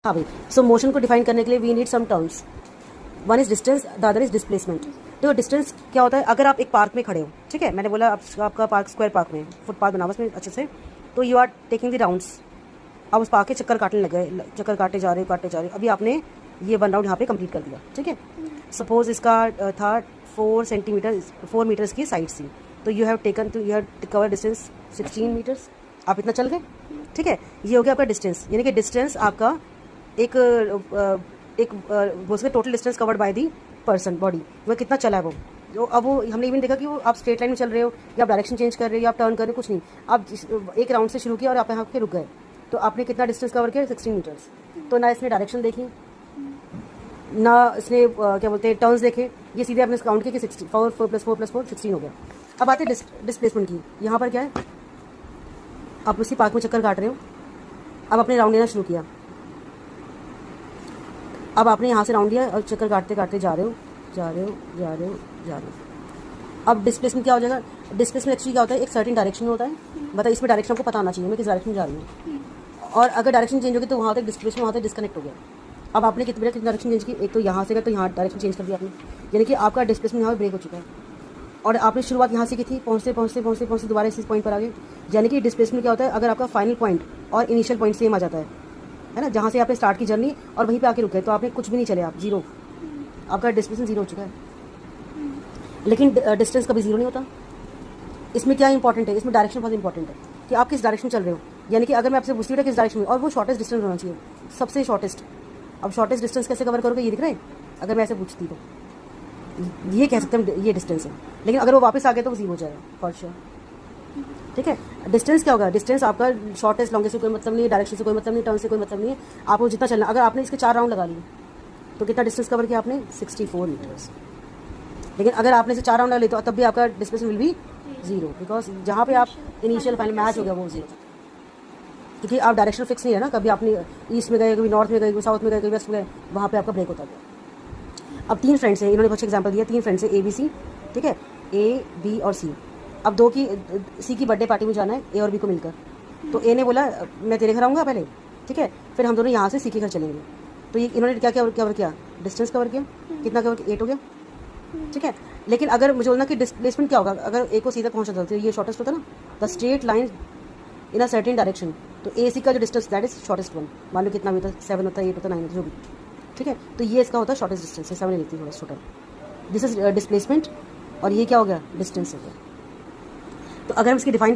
हाँ भाई, सो मोशन को डिफाइन करने के लिए we need some terms. One is distance, the other is displacement. तो डिस्टेंस क्या होता है? अगर आप एक पार्क में खड़े हो, ठीक है, मैंने बोला आपका पार्क स्क्वायर पार्क में, फुटपाथ बना हुआ उसमें अच्छे से, तो you are taking the rounds. आप उस पार्क के चक्कर काटने लग गए, चक्कर काटे जा रहे हो. अभी आपने ये 1 राउंड यहाँ पे कंप्लीट कर दिया, ठीक है. सपोज इसका था 4 मीटर्स की साइड सी, तो you have cover distance 16 metres. आप इतना चल गए, ठीक है. ये हो गया आपका डिस्टेंस, यानी कि डिस्टेंस आपका एक बोल सकते total distance covered by the person body, वो कितना चला है वो. जो अब वो हमने इवन देखा कि वो आप स्ट्रेट लाइन में चल रहे हो या आप डायरेक्शन चेंज कर रहे हो या आप टर्न कर रहे हो, कुछ नहीं. आप एक राउंड से शुरू किया और आप यहाँ पे रुक गए, तो आपने कितना डिस्टेंस कवर किया? 16 मीटर्स. तो ना इसने डायरेक्शन देखी, ना इसने क्या बोलते हैं टर्न्स देखे, ये सीधे आपने काउंट किया कि 4 + 4 16 हो गया. अब आते हैं डिस्प्लेसमेंट की. यहाँ पर क्या है? आप उसी पार्क में चक्कर काट रहे हो, अब आपने राउंड लेना शुरू किया. अब आपने यहाँ से राउंड लिया और चक्कर काटते काटते जा रहे हो. अब डिस्प्लेसमेंट क्या हो जाएगा? डिस्प्लेसमेंट एक्चुअली क्या होता है? एक सर्टेन डायरेक्शन में होता है. बताइए, इसमें डायरेक्शन आपको पता होना चाहिए मैं किस डायरेक्शन में जा रही हूँ. और अगर डायरेक्शन चेंज होगी तो वहाँ तक डिस्प्लेसमेंट, वहाँ तक डिस्कनेक्ट हो गया. अब आपने कितनी डायरेक्शन चेंज की? एक तो यहाँ से गया तो यहाँ डायरेक्शन चेंज कर दिया आपने, यानी कि आपका डिस्प्लेसमेंट यहाँ पर ब्रेक हो चुका है. और आपने शुरुआत यहाँ से की थी, पहुँचते दोबारा इस पॉइंट पर आ गए. यानी कि डिस्प्लेसमेंट क्या होता है? अगर आपका फाइनल पॉइंट और इनिशियल पॉइंट सेम आ जाता है ना, जहाँ से आपने स्टार्ट की जर्नी और वहीं पे आके रुक गए, तो आपने कुछ भी नहीं चले, आप जीरो, आपका डिस्प्लेसमेंट जीरो हो चुका है. लेकिन डिस्टेंस कभी जीरो नहीं होता. इसमें क्या इंपॉर्टेंट है? इसमें डायरेक्शन बहुत इंपॉर्टेंट है कि आप किस डायरेक्शन चल रहे हो. यानी कि अगर मैं आपसे पूछती हूँ किस डायरेक्शन में, और वो शॉर्टेस्ट डिस्टेंस होना चाहिए, सबसे शॉर्टेस्ट. अब शॉर्टेस्ट डिस्टेंस कैसे कवर करोगे? ये दिख रहा है. अगर मैं ऐसे पूछती तो ये कह सकते हैं ये डिस्टेंस है, लेकिन अगर वो वापस आ गया तो वो जीरो हो जाएगा फॉर श्योर, ठीक है. डिस्टेंस क्या होगा? डिस्टेंस आपका शॉर्टेस्ट लॉन्गेस्ट से कोई मतलब नहीं है, डायरेक्शन से कोई मतलब नहीं, टर्न से कोई मतलब नहीं है. आपको जितना चलना, अगर आपने इसके 4 राउंड लगा लिए तो कितना डिस्टेंस कवर किया आपने? 64 मीटर्स. लेकिन अगर आपने इसे 4 राउंड लगा लिए तो तब भी आपका displacement will be zero, because जहाँ पे आप इनिशियल फाइनल मैच हो गया वो जीरो, क्योंकि आप डायरेक्शन फिक्स नहीं है ना. कभी आपने ईस्ट में गए, कभी नॉर्थ में गए, कभी साउथ में गए, कभी वेस्ट में गए, वहाँ पे आपका ब्रेक होता गया. अब 3 फ्रेंड्स हैं, इन्होंने अच्छे एग्जांपल दिया. 3 फ्रेंड्स हैं, ABC, ठीक है, A, B और C. अब C की बर्थडे पार्टी में जाना है A और B को मिलकर. तो A ने बोला मैं तेरे घर आऊँगा पहले, ठीक है, फिर हम दोनों यहाँ से C के घर चलेंगे. तो ये इन्होंने क्या कवर किया? डिस्टेंस कवर किया. कितना कवर किया? 8 हो गया, ठीक है. लेकिन अगर मुझे बोलना कि डिस्प्लेसमेंट क्या होगा? अगर A को C तक पहुँचा था तो ये शॉर्टेस्ट होता ना, the straight line in a certain direction. तो AC का जो distance that is shortest one. मान लो कितना भी होता है, 7 होता है, 8 होता है, 9 होता है, जो भी, ठीक है. तो ये इसका होता है शॉर्टेस्ट डिस्टेंस है, 7 नहीं लिखती थोड़ा छोटा. दिस इज डिस्प्लेसमेंट, और ये क्या हो गया? डिस्टेंस हो गया. तो अगर हम इसकी डिफाइन